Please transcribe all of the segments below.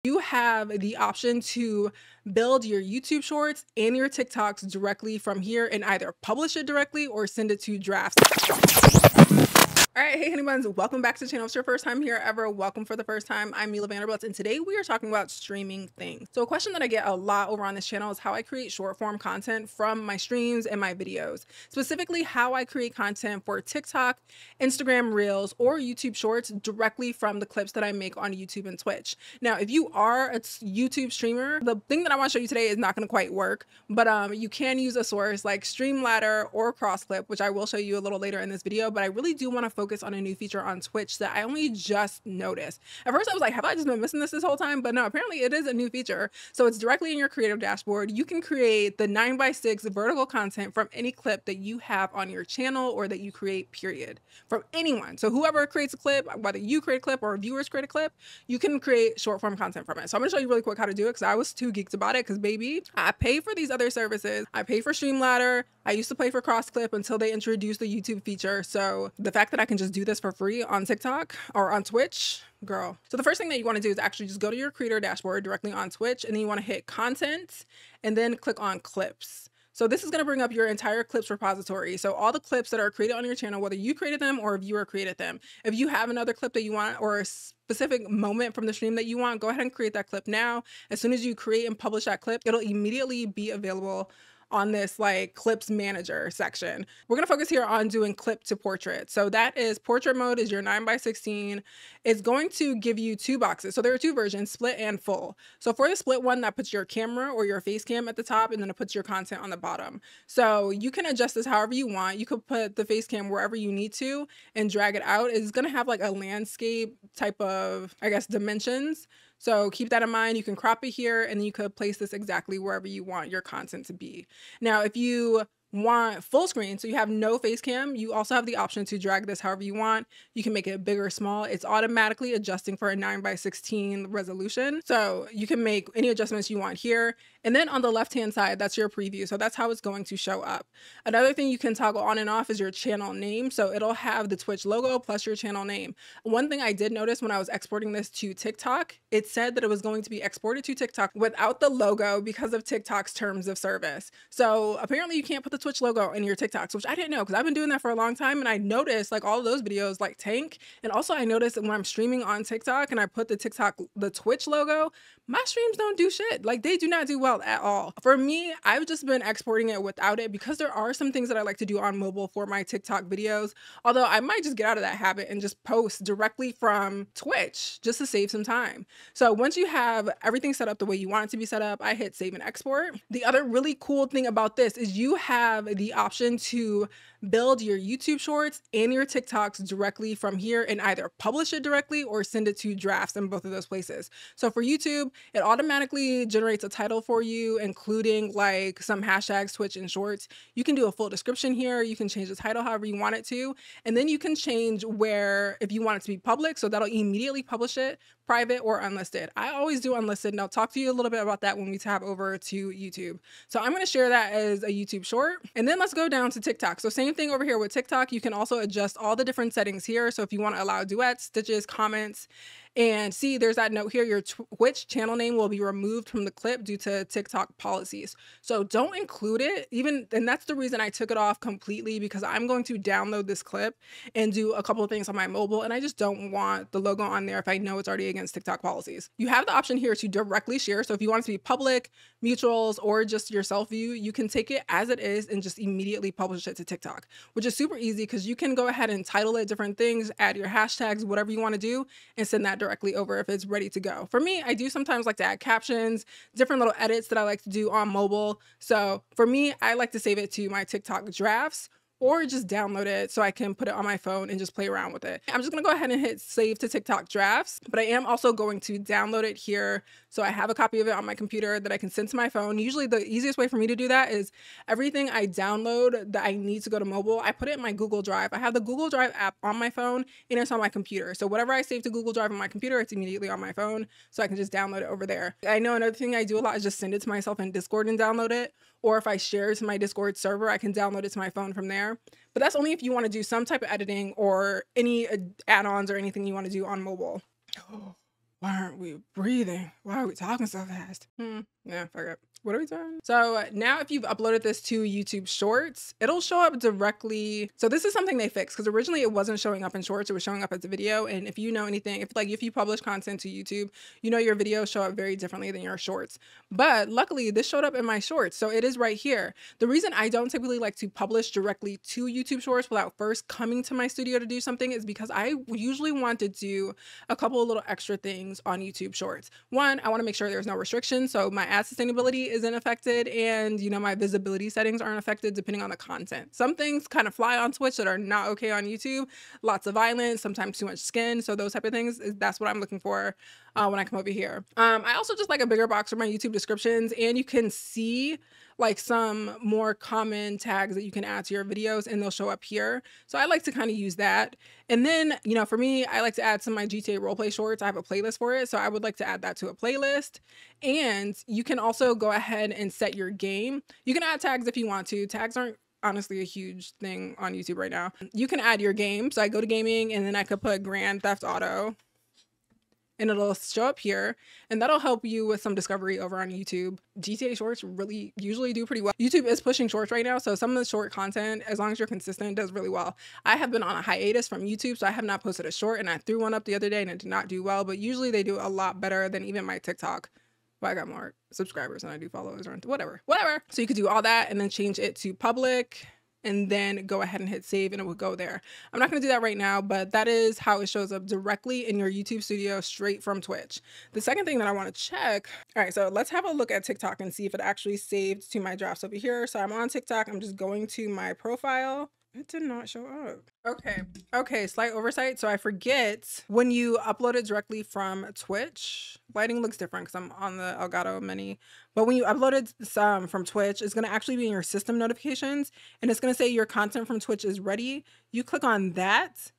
You have the option to build your YouTube shorts and your TikToks directly from here and either publish it directly or send it to drafts. All right, hey Honeybuns, welcome back to the channel. If it's your first time here ever, welcome for the first time. I'm Meela Vanderbuilt, and today we are talking about streaming things. So a question that I get a lot over on this channel is how I create short form content from my streams and my videos. Specifically, how I create content for TikTok, Instagram Reels, or YouTube Shorts directly from the clips that I make on YouTube and Twitch. Now, if you are a YouTube streamer, the thing that I want to show you today is not going to quite work, but you can use a source like Streamladder or Crossclip, which I will show you a little later in this video, but I really do want to focus on a new feature on Twitch that I only just noticed. At first I was like, have I just been missing this whole time? But no, apparently it is a new feature. So it's directly in your creative dashboard. You can create the 9:6 vertical content from any clip that you have on your channel or that you create, period, from anyone. So whoever creates a clip, whether you create a clip or viewers create a clip, you can create short form content from it. So I'm gonna show you really quick how to do it because I was too geeked about it because baby, I pay for these other services. I pay for Streamladder. I used to pay for Crossclip until they introduced the YouTube feature. So the fact that I can just do this for free on TikTok or on Twitch, girl. So the first thing that you want to do is actually just go to your creator dashboard directly on Twitch, and then you want to hit content and then click on clips. So this is going to bring up your entire clips repository. So all the clips that are created on your channel, whether you created them or a viewer created them. If you have another clip that you want or a specific moment from the stream that you want, go ahead and create that clip now. As soon as you create and publish that clip, it'll immediately be available on this like clips manager section. We're gonna focus here on doing clip to portrait. So that is portrait mode is your 9:16. It's going to give you two boxes. So there are two versions, split and full. So for the split one, that puts your camera or your face cam at the top, and then it puts your content on the bottom. So you can adjust this however you want. You could put the face cam wherever you need to and drag it out. It's gonna have like a landscape type of, I guess, dimensions. So keep that in mind. You can crop it here and then you could place this exactly wherever you want your content to be. Now, if you want full screen, so you have no face cam, you also have the option to drag this however you want. You can make it big or small. It's automatically adjusting for a 9:16 resolution. So you can make any adjustments you want here. And then on the left-hand side, that's your preview. So that's how it's going to show up. Another thing you can toggle on and off is your channel name. So it'll have the Twitch logo plus your channel name. One thing I did notice when I was exporting this to TikTok, it said that it was going to be exported to TikTok without the logo because of TikTok's terms of service. So apparently you can't put the Twitch logo in your TikToks, which I didn't know because I've been doing that for a long time, and I noticed like all of those videos like tank. And also I noticed that when I'm streaming on TikTok and I put the Twitch logo, my streams don't do shit. Like they do not do well at all. For me, I've just been exporting it without it because there are some things that I like to do on mobile for my TikTok videos. Although I might just get out of that habit and just post directly from Twitch just to save some time. So once you have everything set up the way you want it to be set up, I hit save and export. The other really cool thing about this is you have the option to build your YouTube shorts and your TikToks directly from here and either publish it directly or send it to drafts in both of those places. So for YouTube, it automatically generates a title for you, including like some hashtags, Twitch and shorts. You can do a full description here. You can change the title however you want it to. And then you can change where, if you want it to be public, so that'll immediately publish it, private or unlisted. I always do unlisted, and I'll talk to you a little bit about that when we tab over to YouTube. So I'm going to share that as a YouTube short. And then let's go down to TikTok. So same thing over here with TikTok. You can also adjust all the different settings here. So if you want to allow duets, stitches, comments, and see, there's that note here, your Twitch channel name will be removed from the clip due to TikTok policies. So don't include it and that's the reason I took it off completely, because I'm going to download this clip and do a couple of things on my mobile, and I just don't want the logo on there if I know it's already against TikTok policies. You have the option here to directly share. So if you want it to be public, mutuals, or just your self view, you can take it as it is and just immediately publish it to TikTok, which is super easy because you can go ahead and title it different things, add your hashtags, whatever you want to do, and send that directly over if it's ready to go. For me, I do sometimes like to add captions, different little edits that I like to do on mobile. So for me, I like to save it to my TikTok drafts or just download it so I can put it on my phone and just play around with it. I'm just gonna go ahead and hit save to TikTok drafts, but I am also going to download it here. So I have a copy of it on my computer that I can send to my phone. Usually the easiest way for me to do that is everything I download that I need to go to mobile, I put it in my Google Drive. I have the Google Drive app on my phone and it's on my computer. So whatever I save to Google Drive on my computer, it's immediately on my phone. So I can just download it over there. I know another thing I do a lot is just send it to myself in Discord and download it. Or if I share it to my Discord server, I can download it to my phone from there. But that's only if you want to do some type of editing or any add-ons or anything you want to do on mobile. Why aren't we breathing? Why are we talking so fast? Yeah, fuck it. What are we doing? So now if you've uploaded this to YouTube Shorts, it'll show up directly. So this is something they fixed because originally it wasn't showing up in Shorts. It was showing up as a video. And if you know anything, if you publish content to YouTube, you know your videos show up very differently than your Shorts. But luckily this showed up in my Shorts. So it is right here. The reason I don't typically like to publish directly to YouTube Shorts without first coming to my studio to do something is because I usually want to do a couple of little extra things on YouTube Shorts. One, I want to make sure there's no restrictions. So my ad sustainability isn't affected and, you know, my visibility settings aren't affected depending on the content. Some things kind of fly on Twitch that are not okay on YouTube. Lots of violence, sometimes too much skin. So those type of things, that's what I'm looking for when I come over here. I also just like a bigger box for my YouTube descriptions, and you can see like some more common tags that you can add to your videos and they'll show up here. So I like to kind of use that. And then, you know, for me, I like to add some of my GTA roleplay shorts. I have a playlist for it. So I would like to add that to a playlist. And you can also go ahead and set your game. You can add tags if you want to. Tags aren't honestly a huge thing on YouTube right now. You can add your game. So I go to gaming and then I could put Grand Theft Auto. And it'll show up here, and that'll help you with some discovery over on YouTube. GTA shorts really usually do pretty well. YouTube is pushing shorts right now, so some of the short content, as long as you're consistent, does really well. I have been on a hiatus from YouTube, so I have not posted a short, and I threw one up the other day and it did not do well, but usually they do a lot better than even my TikTok. Well, I got more subscribers than I do followers, or whatever. So you could do all that and then change it to public, and then go ahead and hit save and it will go there. I'm not going to do that right now, but that is how it shows up directly in your YouTube studio straight from Twitch. The second thing that I want to check. All right, so let's have a look at TikTok and see if it actually saved to my drafts over here. So I'm on TikTok. I'm just going to my profile. It did not show up. Okay, slight oversight. So I forget when you upload it directly from Twitch, lighting looks different because I'm on the Elgato Mini, but when you upload it from Twitch, it's going to actually be in your system notifications and it's going to say your content from Twitch is ready. You click on that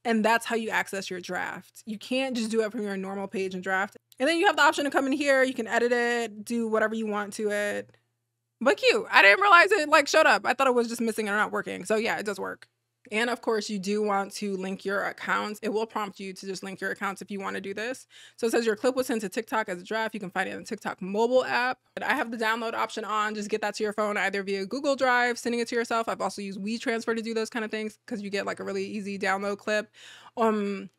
and that's how you access your draft. You can't just do it from your normal page and draft. And then you have the option to come in here. You can edit it, do whatever you want to it. But cute. I didn't realize it like showed up. I thought it was just missing or not working. So yeah, it does work. And of course you do want to link your accounts. It will prompt you to just link your accounts if you want to do this. So it says your clip was sent to TikTok as a draft. You can find it in the TikTok mobile app. But I have the download option on. Just get that to your phone either via Google Drive, sending it to yourself. I've also used WeTransfer to do those kind of things because you get like a really easy download clip. And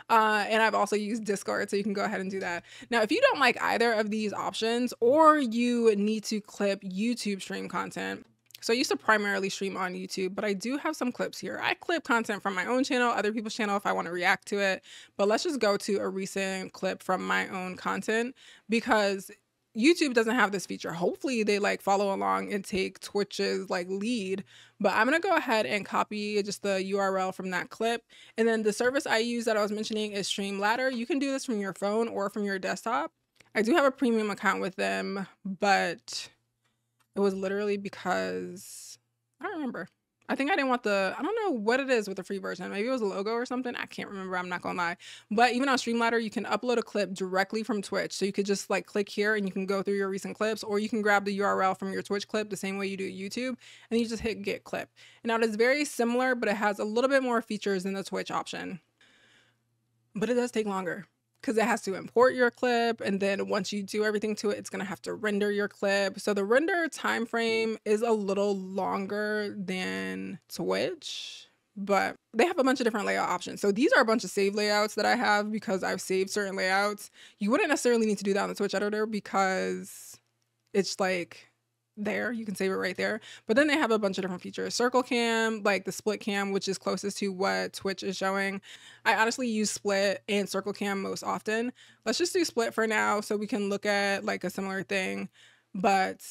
I've also used Discord, so you can go ahead and do that. Now, if you don't like either of these options, or you need to clip YouTube stream content. So I used to primarily stream on YouTube, but I do have some clips here. I clip content from my own channel, other people's channel if I want to react to it. But let's just go to a recent clip from my own content because YouTube doesn't have this feature. Hopefully they like follow along and take Twitch's like lead, but I'm going to go ahead and copy just the URL from that clip. And then the service I use that I was mentioning is Streamladder. You can do this from your phone or from your desktop. I do have a premium account with them, but it was literally because I don't remember. I think I didn't want I don't know what it is with the free version. Maybe it was a logo or something. I can't remember. I'm not gonna lie. But even on Streamladder, you can upload a clip directly from Twitch. So you could just like click here and you can go through your recent clips, or you can grab the URL from your Twitch clip the same way you do YouTube, and you just hit get clip. Now it is very similar, but it has a little bit more features than the Twitch option. But it does take longer because it has to import your clip, and then once you do everything to it, it's gonna have to render your clip. So the render time frame is a little longer than Twitch, but they have a bunch of different layout options. So these are a bunch of save layouts that I have because I've saved certain layouts. You wouldn't necessarily need to do that on the Twitch editor because it's like there, you can save it right there. But then they have a bunch of different features. Circle cam, like the split cam, which is closest to what Twitch is showing. I honestly use split and circle cam most often. Let's just do split for now so we can look at like a similar thing. But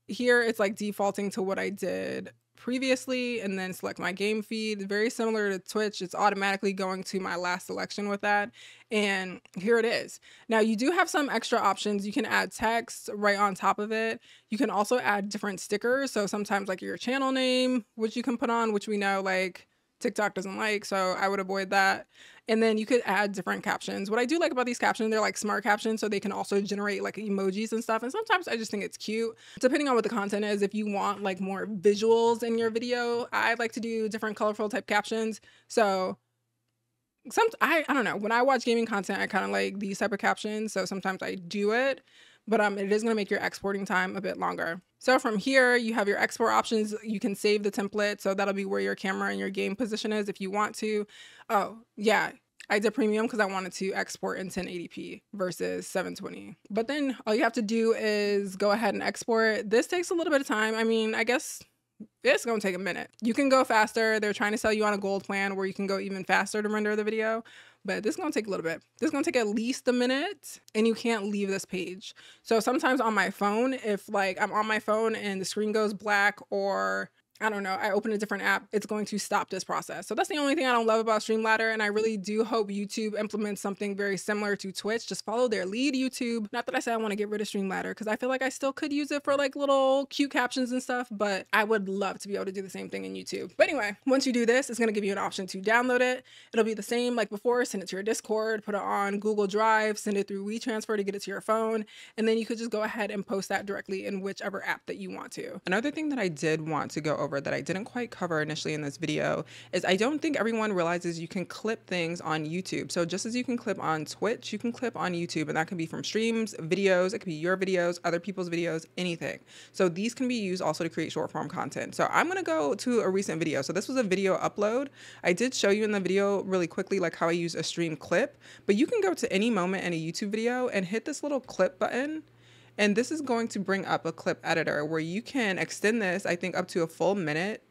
here it's like defaulting to what I did previously, and then select my game feed. Very similar to Twitch, it's automatically going to my last selection with that, and here it is. Now you do have some extra options. You can add text right on top of it. You can also add different stickers, so sometimes like your channel name, which you can put on, which we know like TikTok doesn't like, so I would avoid that. And then you could add different captions. What I do like about these captions, they're like smart captions, so they can also generate like emojis and stuff. And sometimes I just think it's cute, depending on what the content is. If you want like more visuals in your video, I like to do different colorful type captions. So I don't know. When I watch gaming content, I kind of like these type of captions. So sometimes I do it, but it is going to make your exporting time a bit longer. So from here, you have your export options. You can save the template. So that'll be where your camera and your game position is if you want to. Oh, yeah. I did premium because I wanted to export in 1080p versus 720. But then all you have to do is go ahead and export. This takes a little bit of time. I mean, I guess it's going to take a minute. You can go faster. They're trying to sell you on a gold plan where you can go even faster to render the video, but this is going to take a little bit. This is going to take at least a minute, and you can't leave this page. So sometimes on my phone, if like I'm on my phone and the screen goes black, or I don't know, I open a different app, it's going to stop this process. So that's the only thing I don't love about Streamladder, and I really do hope YouTube implements something very similar to Twitch. Just follow their lead, YouTube. Not that I said I want to get rid of Streamladder, because I feel like I still could use it for like little cute captions and stuff, but I would love to be able to do the same thing in YouTube. But anyway, once you do this, it's going to give you an option to download it. It'll be the same like before. Send it to your Discord, put it on Google Drive, send it through WeTransfer to get it to your phone, and then you could just go ahead and post that directly in whichever app that you want to. Another thing that I did want to go over that I didn't quite cover initially in this video is I don't think everyone realizes you can clip things on YouTube. So just as you can clip on Twitch, you can clip on YouTube, and that can be from streams, videos, it could be your videos, other people's videos, anything. So these can be used also to create short form content. So I'm going to go to a recent video. So this was a video upload. I did show you in the video really quickly like how I use a stream clip, but you can go to any moment in a YouTube video and hit this little clip button. And this is going to bring up a clip editor where you can extend this, I think, up to a full minute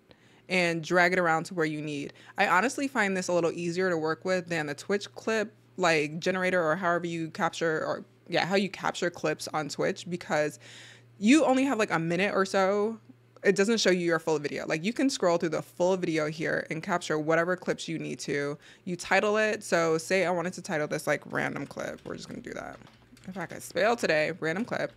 and drag it around to where you need. I honestly find this a little easier to work with than the Twitch clip like generator, or however you capture, or yeah, how you capture clips on Twitch, because you only have like a minute or so. It doesn't show you your full video. Like you can scroll through the full video here and capture whatever clips you need to. You title it. So say I wanted to title this like random clip. We're just gonna do that. If I could spell today, random clip,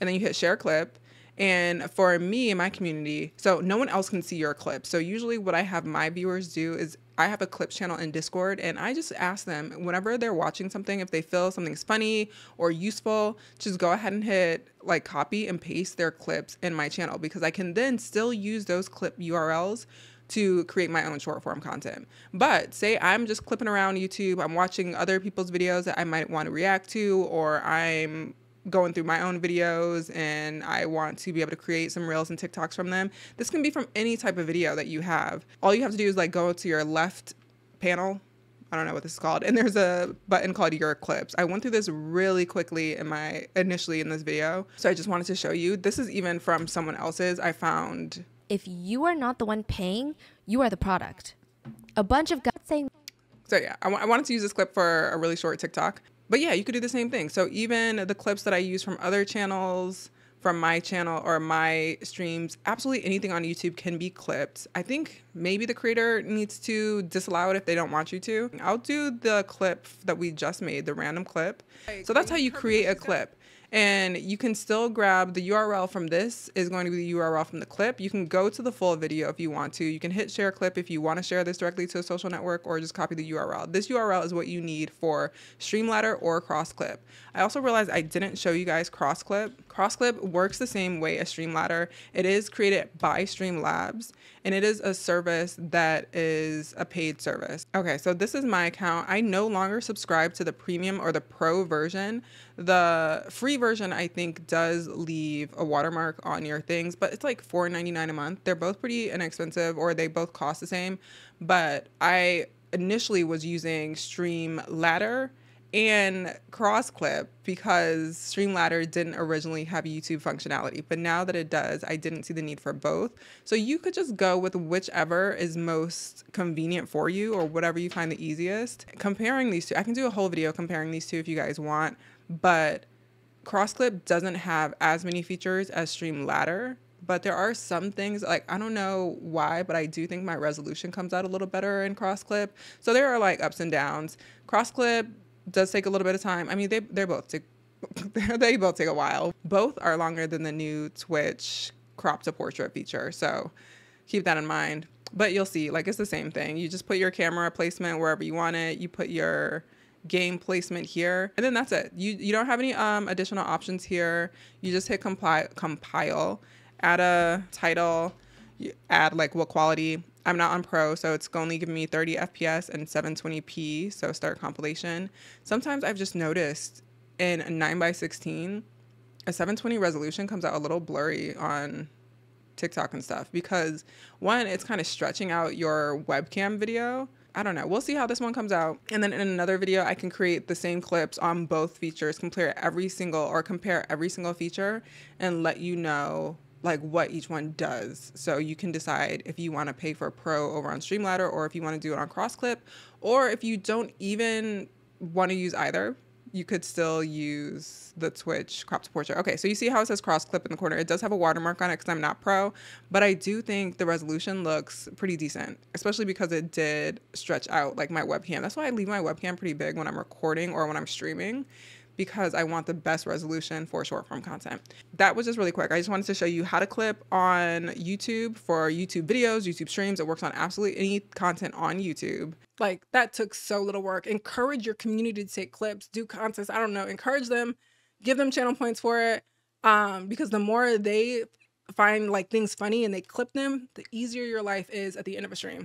and then you hit share clip. And for me in my community, so no one else can see your clip. So usually what I have my viewers do is I have a clips channel in Discord, and I just ask them whenever they're watching something, if they feel something's funny or useful, just go ahead and hit like copy and paste their clips in my channel, because I can then still use those clip URLs to create my own short form content. But say I'm just clipping around YouTube, I'm watching other people's videos that I might want to react to, or I'm going through my own videos and I want to be able to create some reels and TikToks from them. This can be from any type of video that you have. All you have to do is like go to your left panel. I don't know what this is called. And there's a button called your clips. I went through this really quickly initially in this video. So I just wanted to show you. This is even from someone else's. I found, if you are not the one paying, you are the product. A bunch of guys saying. So yeah, I wanted to use this clip for a really short TikTok. But yeah, you could do the same thing. So even the clips that I use from other channels, from my channel or my streams, absolutely anything on YouTube can be clipped. I think maybe the creator needs to disallow it if they don't want you to. I'll do the clip that we just made, the random clip. So that's how you create a clip. And you can still grab the URL from this is going to be the URL from the clip. You can go to the full video if you want to. You can hit share clip if you want to share this directly to a social network, or just copy the URL. This URL is what you need for Streamladder or Crossclip. I also realized I didn't show you guys Crossclip. Crossclip works the same way as Streamladder. It is created by Streamlabs, and it is a service that is a paid service. Okay, so this is my account. I no longer subscribe to the premium or the pro version. The free version, I think, does leave a watermark on your things, but it's like $4.99 a month. They're both pretty inexpensive, or they both cost the same. But I initially was using Streamladder and Crossclip because Streamladder didn't originally have YouTube functionality, but now that it does, I didn't see the need for both. So you could just go with whichever is most convenient for you, or whatever you find the easiest. Comparing these two, I can do a whole video comparing these two if you guys want, but Crossclip doesn't have as many features as Streamladder. But there are some things, like, I don't know why, but I do think my resolution comes out a little better in Crossclip. So there are like ups and downs. Crossclip does take a little bit of time. I mean, they both take a while. Both are longer than the new Twitch crop to portrait feature, so keep that in mind. But you'll see, like, it's the same thing. You just put your camera placement wherever you want it. You put your game placement here, and then that's it. You don't have any additional options here. You just hit compile, add a title, you add like what quality. I'm not on Pro, so it's only giving me 30 FPS and 720p, so start compilation. Sometimes I've just noticed in a 9:16, a 720 resolution comes out a little blurry on TikTok and stuff because, one, it's kind of stretching out your webcam video. I don't know. We'll see how this one comes out. And then in another video, I can create the same clips on both features, compare every single feature and let you know like what each one does. So you can decide if you want to pay for Pro over on Streamladder or if you want to do it on Crossclip, or if you don't even want to use either, you could still use the Twitch crop to portrait. Okay, so you see how it says Crossclip in the corner. It does have a watermark on it because I'm not Pro, but I do think the resolution looks pretty decent, especially because it did stretch out like my webcam. That's why I leave my webcam pretty big when I'm recording or when I'm streaming, because I want the best resolution for short form content. That was just really quick. I just wanted to show you how to clip on YouTube for YouTube videos, YouTube streams. It works on absolutely any content on YouTube. Like, that took so little work. Encourage your community to take clips, do contests. I don't know, encourage them, give them channel points for it. Because the more they find like things funny and they clip them, the easier your life is at the end of a stream.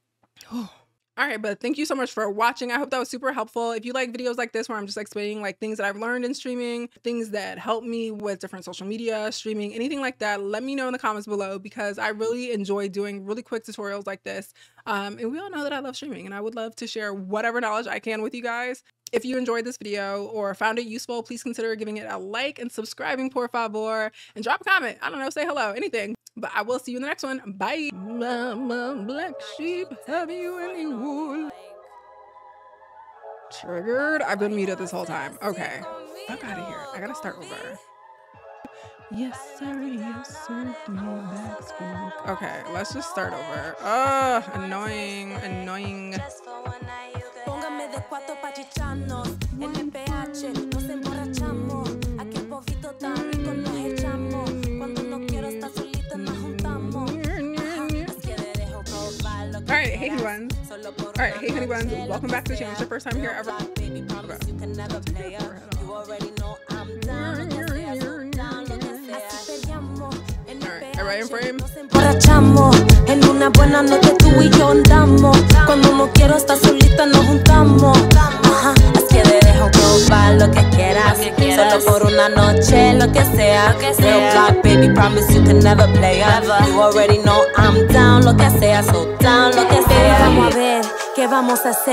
All right, but thank you so much for watching. I hope that was super helpful. If you like videos like this where I'm just explaining like things that I've learned in streaming, things that help me with different social media, streaming, anything like that, let me know in the comments below, because I really enjoy doing really quick tutorials like this. And we all know that I love streaming, and I would love to share whatever knowledge I can with you guys. If you enjoyed this video or found it useful, please consider giving it a like and subscribing, por favor, and drop a comment. I don't know, say hello, anything. But I will see you in the next one. Bye. Mama, black sheep, have you any wool? Triggered? I've been muted this whole time. Okay. Fuck out of here. I gotta start over. Yes, sir. Yes, sir. Okay, let's just start over. Annoying. Annoying. Alright, hey Honeybun. Alright, hey Honeybun. Welcome back to the channel. It's your first time here ever. Alright, everybody in frame. En una buena noche tú y yo andamos. Cuando no quiero estar solita nos juntamos. Es que te dejo probar lo que quieras. Solo por una noche, lo que sea. Real black baby, promise you can never play us. You already know I'm down, lo que sea, so down, lo que sea. Vamos a ver qué vamos a hacer.